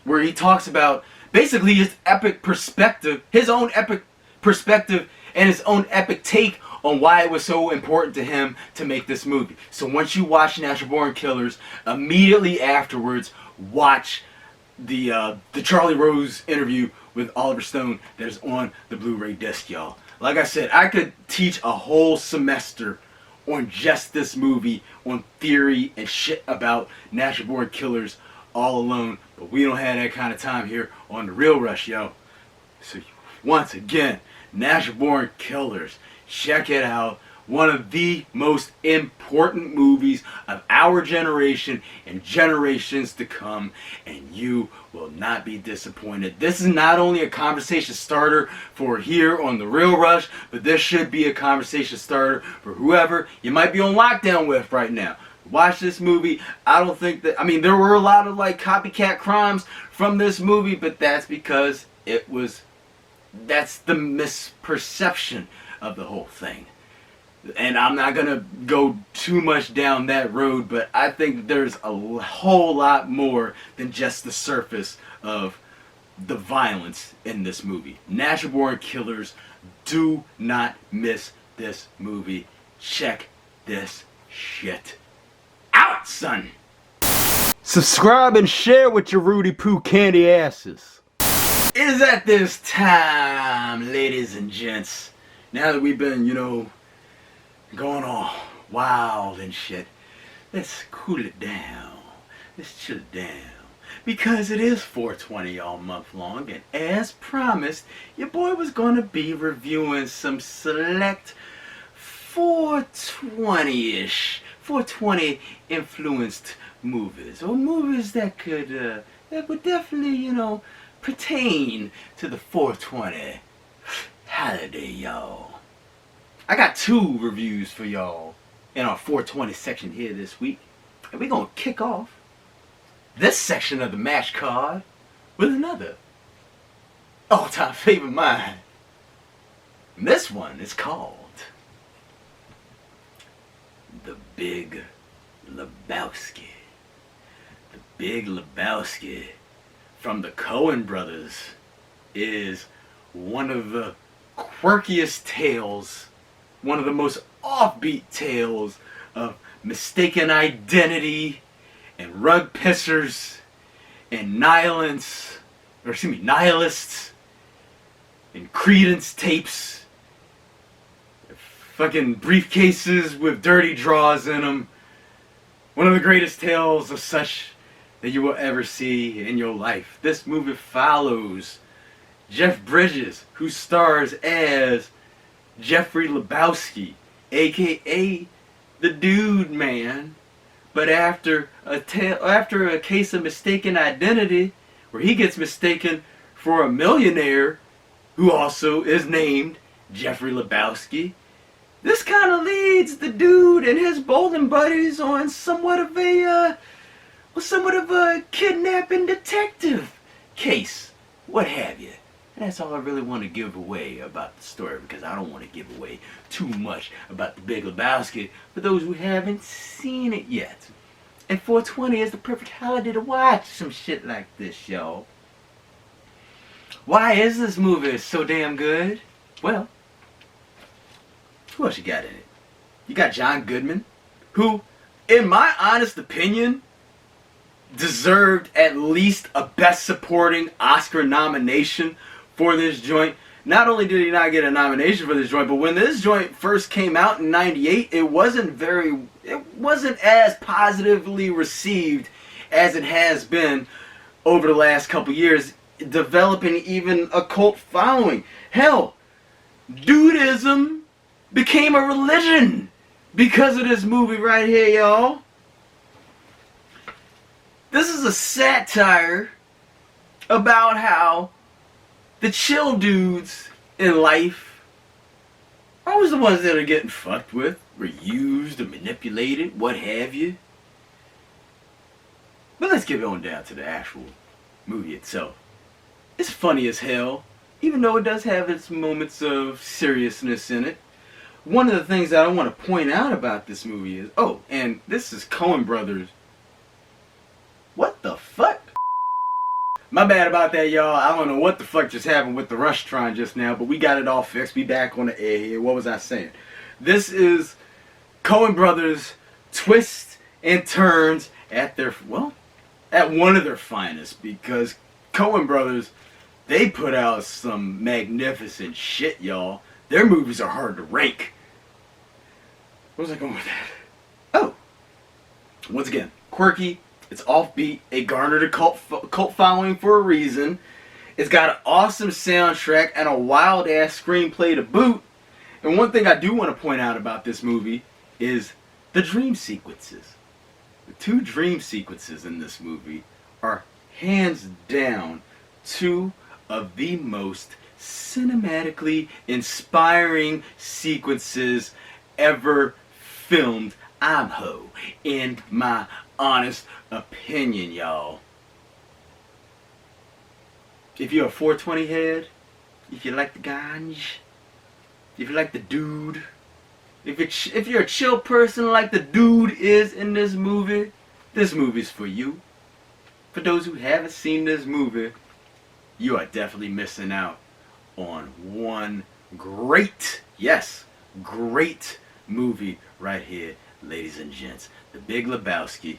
where he talks about basically his epic perspective, his own epic perspective and his own epic take on why it was so important to him to make this movie. So once you watch Natural Born Killers, immediately afterwards watch the Charlie Rose interview with Oliver Stone that is on the Blu-ray disc, y'all. Like I said, I could teach a whole semester on just this movie, on theory and shit about natural born killers all alone, but we don't have that kind of time here on the Real Rush, yo. So once again, natural born killers, check it out. One of the most important movies of our generation and generations to come, and you will not be disappointed. This is not only a conversation starter for here on The Real Rush, but this should be a conversation starter for whoever you might be on lockdown with right now. Watch this movie. I don't think that, I mean, there were a lot of like copycat crimes from this movie, but that's because that's the misperception of the whole thing. And I'm not going to go too much down that road, but I think there's a whole lot more than just the surface of the violence in this movie. Natural born killers, do not miss this movie. Check this shit out, son. Subscribe and share with your Rudy Poo candy asses. It is at this time, ladies and gents, now that we've been, going all wild and shit, let's cool it down. Let's chill it down. Because it is 420 all month long, and as promised, your boy was going to be reviewing some select 420-ish, 420 influenced movies, or movies that could, that would definitely, pertain to the 420 holiday, y'all. I got 2 reviews for y'all in our 420 section here this week. And we're going to kick off this section of the match card with another all-time favorite of mine. And this one is called The Big Lebowski. The Big Lebowski from the Coen brothers is one of the quirkiest tales, one of the most offbeat tales of mistaken identity and rug pissers and nihilists and credence tapes, fucking briefcases with dirty draws in them. One of the greatest tales of such that you will ever see in your life. This movie follows Jeff Bridges, who stars as Jeffrey Lebowski, aka the Dude Man. But after a case of mistaken identity, where he gets mistaken for a millionaire who also is named Jeffrey Lebowski, this kind of leads the Dude and his bowling buddies on somewhat of a kidnapping detective case, what have you. And that's all I really want to give away about the story, because I don't want to give away too much about The Big Lebowski for those who haven't seen it yet. And 420 is the perfect holiday to watch some shit like this, y'all. Why is this movie so damn good? Well, who else you got in it? You got John Goodman, who, in my honest opinion, deserved at least a Best Supporting Oscar nomination for this joint. Not only did he not get a nomination for this joint, but when this joint first came out in '98, it wasn't as positively received as it has been over the last couple years, developing even a cult following. Hell, dudism became a religion because of this movie right here, y'all. This is a satire about how the chill dudes in life are always the ones that are getting fucked with, or used, or manipulated, what have you. But let's get on down to the actual movie itself. It's funny as hell, even though it does have its moments of seriousness in it. One of the things that I want to point out about this movie is, oh, and this is Coen Brothers. What the fuck? My bad about that, y'all. I don't know what the fuck just happened with the Rushtron just now, but we got it all fixed. We back on the air here. What was I saying? This is Coen Brothers' twists and turns at their, well, at one of their finest, because Coen Brothers They put out some magnificent shit, y'all. Their movies are hard to rank. Where was I going with that? Oh, once again, quirky. It's offbeat. It garnered a cult following for a reason. It's got an awesome soundtrack and a wild ass screenplay to boot. And one thing I do want to point out about this movie is the dream sequences. The 2 dream sequences in this movie are hands down 2 of the most cinematically inspiring sequences ever filmed. In my honest opinion, y'all. If you're a 420 head, if you like the ganj, if you like the dude, if you're a chill person like the dude is in this movie's for you. For those who haven't seen this movie, you are definitely missing out on one great, yes, great movie right here, ladies and gents. The Big Lebowski.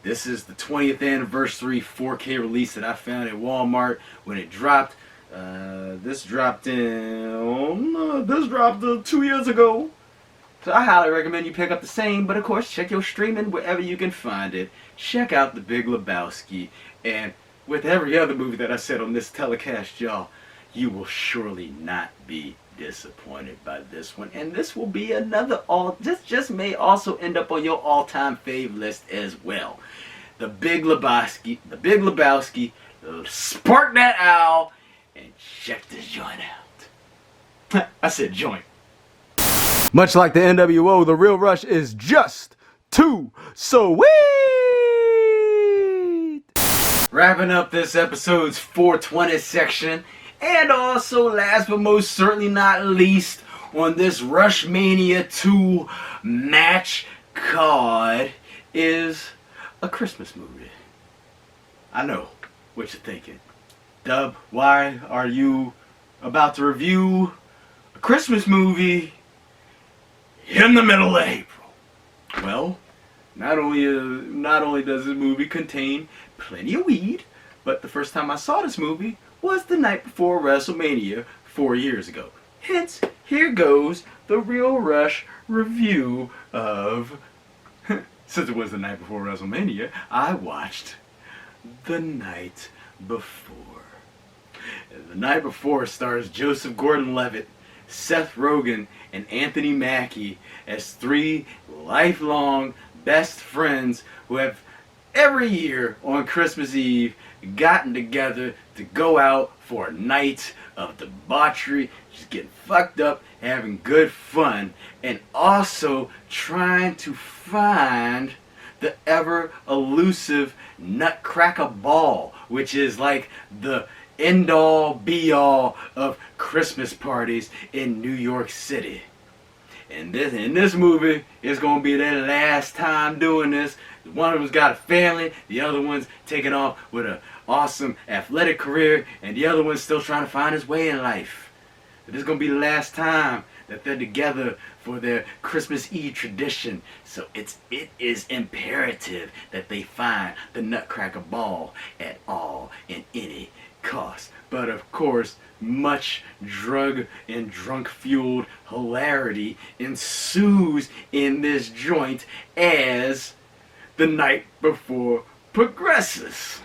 This is the 20th anniversary 4K release that I found at Walmart when it dropped. This dropped 2 years ago. So I highly recommend you pick up the same, but of course check your streaming wherever you can find it. Check out The Big Lebowski, and with every other movie that I said on this telecast, y'all, you will surely not be disappointed by this one. And this will be another this just may also end up on your all-time fave list as well. The Big Lebowski, spark that owl, and check this joint out. I said joint. Much like the NWO, the Real Rush is just too sweet. Wrapping up this episode's 420 section, and also last but most certainly not least on this RushMania 2 match card is a Christmas movie. I know what you're thinking. Dub, why are you about to review a Christmas movie in the middle of April? Well, not only does this movie contain plenty of weed, but the first time I saw this movie was the night before WrestleMania 4 years ago. Hence, here goes the Real Rush review of... Since it was the night before WrestleMania, I watched The Night Before. The Night Before stars Joseph Gordon-Levitt, Seth Rogen, and Anthony Mackie as 3 lifelong best friends who have every year on Christmas Eve gotten together to go out for a night of debauchery, just getting fucked up, having good fun, and also trying to find the ever elusive Nutcracker Ball, which is like the end-all be-all of Christmas parties in New York City. And in this movie, it's going to be their last time doing this. One of them's got a family, the other one's taking off with an awesome athletic career, and the other one's still trying to find his way in life. But this is going to be the last time that they're together for their Christmas Eve tradition. So it is imperative that they find the Nutcracker Ball at all and any cost. But of course, much drug and drunk-fueled hilarity ensues in this joint as the night before progresses.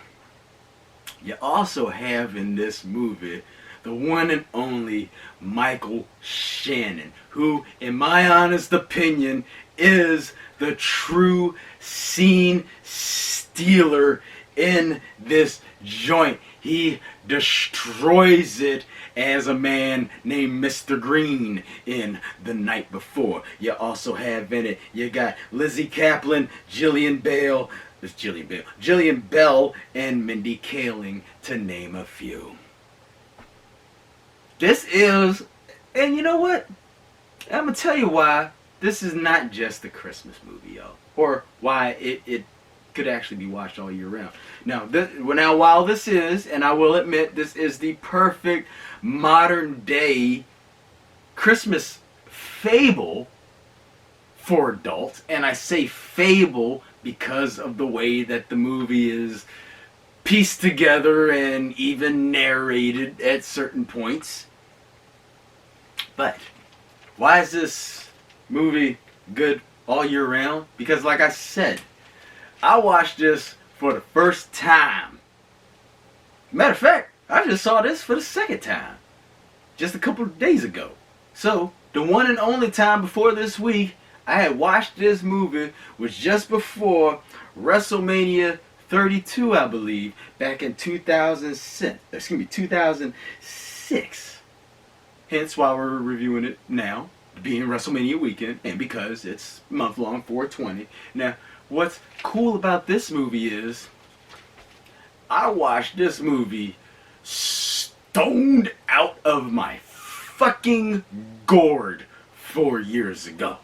You also have in this movie the one and only Michael Shannon, who, in my honest opinion, is the true scene stealer in this joint. He destroys it as a man named Mr. Green in The Night Before. You also have in it, you got Lizzie Kaplan, Jillian Bell, and Mindy Kaling, to name a few. This is, and you know what? I'm going to tell you why this is not just a Christmas movie, y'all. Or why it could actually be watched all year round. Now, while this is, and I will admit, this is the perfect modern day Christmas fable for adults, and I say fable because of the way that the movie is pieced together and even narrated at certain points. But why is this movie good all year round? Because like I said, I watched this for the first time. Matter of fact, I just saw this for the second time just a couple of days ago. So the one and only time before this week I had watched this movie was just before WrestleMania 32, I believe, back in 2006. Hence why we're reviewing it now, being WrestleMania weekend, and because it's month-long 420. Now, what's cool about this movie is I watched this movie stoned out of my fucking gourd 4 years ago.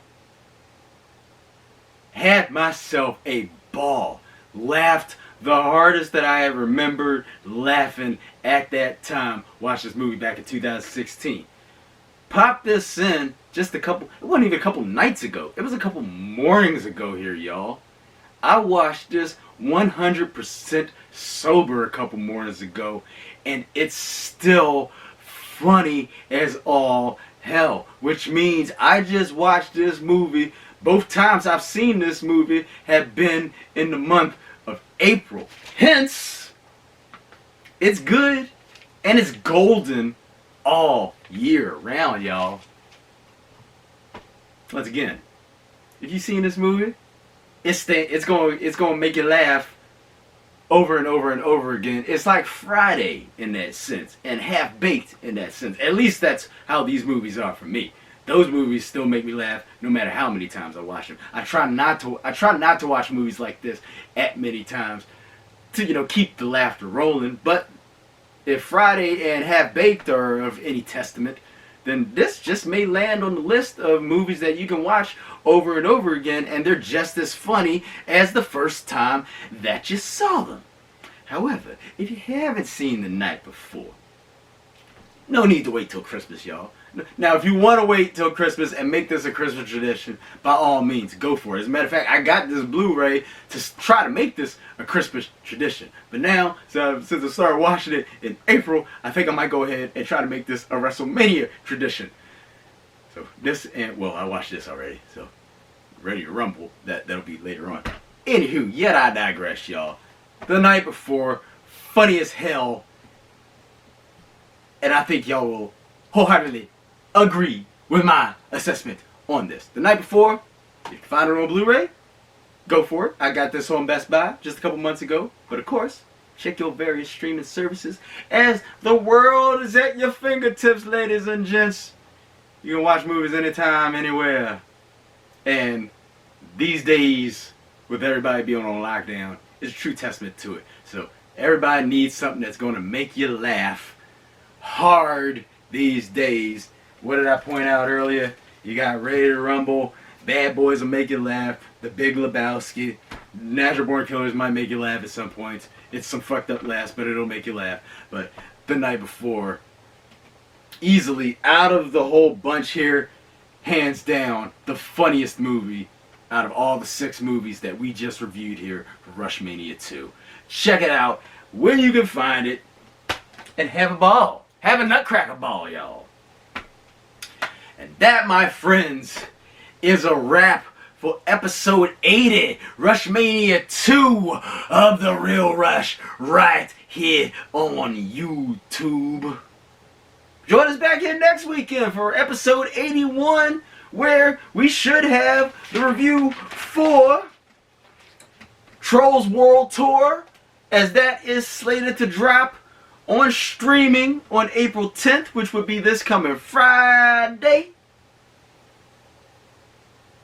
Had myself a ball. Laughed the hardest that I ever remembered laughing at that time. Watched this movie back in 2016. Popped this in just it wasn't even a couple nights ago. It was a couple mornings ago here, y'all. I watched this 100% sober a couple mornings ago, and it's still funny as all hell. Which means I just watched this movie. Both times I've seen this movie have been in the month of April. Hence, it's good and it's golden all year round, y'all. Once again, if you've seen this movie, it's gonna make you laugh over and over and over again. It's like Friday in that sense, and Half Baked in that sense. At least that's how these movies are for me. Those movies still make me laugh no matter how many times I watch them. I try not to watch movies like this at many times to keep the laughter rolling. But if Friday and Half Baked are of any testament, then this just may land on the list of movies that you can watch over and over again, and they're just as funny as the first time that you saw them. However, if you haven't seen The Night Before, no need to wait till Christmas, y'all. Now, if you want to wait till Christmas and make this a Christmas tradition, by all means, go for it. As a matter of fact, I got this Blu-ray to try to make this a Christmas tradition. But now, since I started watching it in April, I think I might go ahead and try to make this a WrestleMania tradition. So I watched this already, so Ready to Rumble, that'll be later on. Anywho, yet I digress, y'all. The Night Before, funny as hell, and I think y'all will wholeheartedly agree with my assessment on this. The Night Before, if you can find it on Blu-ray, go for it. I got this on Best Buy just a couple months ago. But of course, check your various streaming services as the world is at your fingertips, ladies and gents. You can watch movies anytime, anywhere. And these days, with everybody being on lockdown, it's a true testament to it. So everybody needs something that's going to make you laugh hard these days. What did I point out earlier? You got Ready to Rumble, Bad Boys will make you laugh, The Big Lebowski, Natural Born Killers might make you laugh at some points. It's some fucked up laughs, but it'll make you laugh. But The Night Before, easily out of the whole bunch here, hands down, the funniest movie out of all the 6 movies that we just reviewed here for RushMania 2. Check it out where you can find it and have a ball. Have a nutcracker ball, y'all. And that, my friends, is a wrap for episode 80, RushMania 2 of The Real Rush, right here on YouTube. Join us back here next weekend for episode 81, where we should have the review for Trolls World Tour, as that is slated to drop on streaming on April 10th, which would be this coming Friday.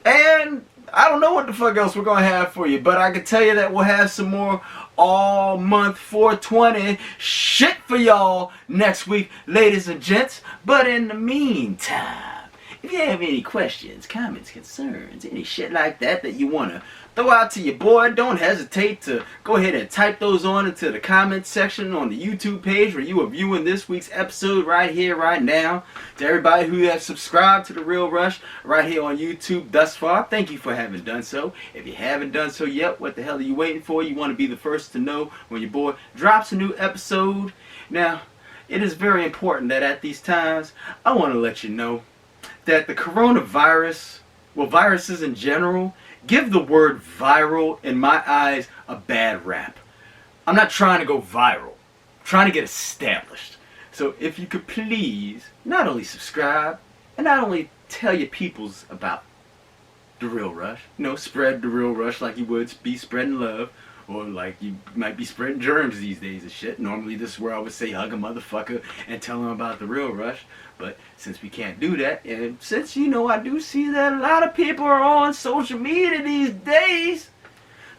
And I don't know what the fuck else we're going to have for you, but I can tell you that we'll have some more all month 420 shit for y'all next week, ladies and gents. But in the meantime, if you have any questions, comments, concerns, any shit like that you want to throw out to your boy, don't hesitate to go ahead and type those on into the comments section on the YouTube page where you are viewing this week's episode right here, right now. To everybody who has subscribed to The Real Rush right here on YouTube thus far, thank you for having done so. If you haven't done so yet, what the hell are you waiting for? You want to be the first to know when your boy drops a new episode. Now, it is very important that at these times, I want to let you know that the coronavirus, well, viruses in general, give the word viral, in my eyes, a bad rap. I'm not trying to go viral. I'm trying to get established. So if you could please not only subscribe and not only tell your peoples about The Real Rush, spread The Real Rush like you would be spreading love, or like you might be spreading germs these days and shit. Normally this is where I would say hug a motherfucker and tell them about The Real Rush, but since we can't do that, and since I do see that a lot of people are on social media these days,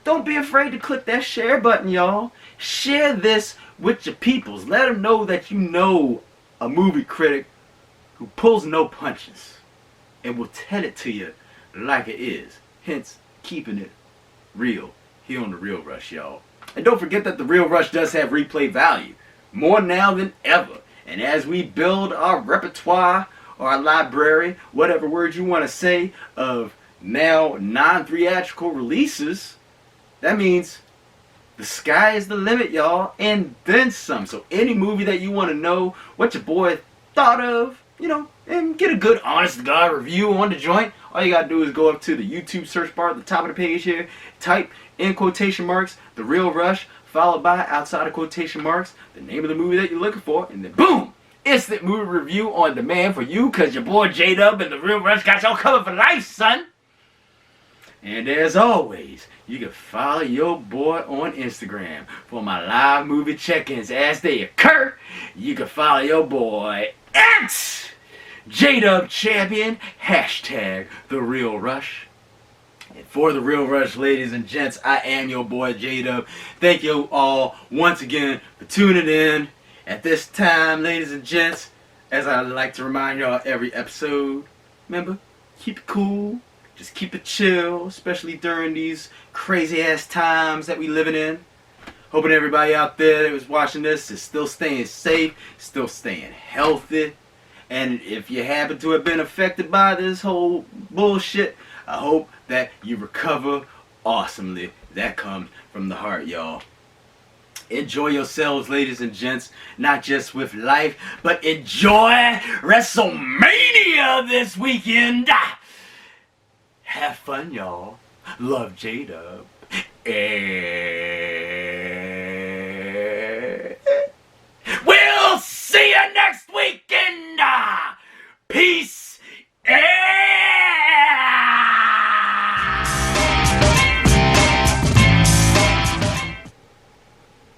don't be afraid to click that share button, y'all. Share this with your peoples. Let them know that you know a movie critic who pulls no punches and will tell it to you like it is. Hence, keeping it real here on The Real Rush, y'all. And don't forget that The Real Rush does have replay value. More now than ever. And as we build our repertoire or our library, whatever word you want to say, of now non-theatrical releases, that means the sky is the limit, y'all, and then some. So any movie that you want to know what your boy thought of, and get a good, honest-to-God review on the joint, all you got to do is go up to the YouTube search bar at the top of the page here, type in quotation marks, The Real Rush, followed by, outside of quotation marks, the name of the movie that you're looking for, and then boom! Instant movie review on demand for you, because your boy J-Dub and The Real Rush got y'all covered for life, son! And as always, you can follow your boy on Instagram for my live movie check-ins as they occur. You can follow your boy at JDub Champion, hashtag The Real Rush. And for The Real Rush, ladies and gents, I am your boy J-Dub. Thank you all once again for tuning in. At this time, ladies and gents, as I like to remind y'all every episode, remember, keep it cool. Just keep it chill, especially during these crazy ass times that we living in. Hoping everybody out there that was watching this is still staying safe, still staying healthy. And if you happen to have been affected by this whole bullshit, I hope that you recover awesomely. That comes from the heart, y'all. Enjoy yourselves, ladies and gents, not just with life, but enjoy WrestleMania this weekend. Have fun, y'all. Love J-Dub. We'll see you next weekend. Peace.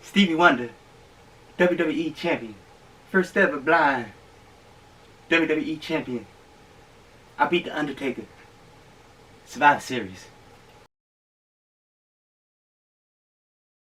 Stevie Wonder, WWE Champion. First ever blind WWE Champion. I beat The Undertaker. Survivor Series.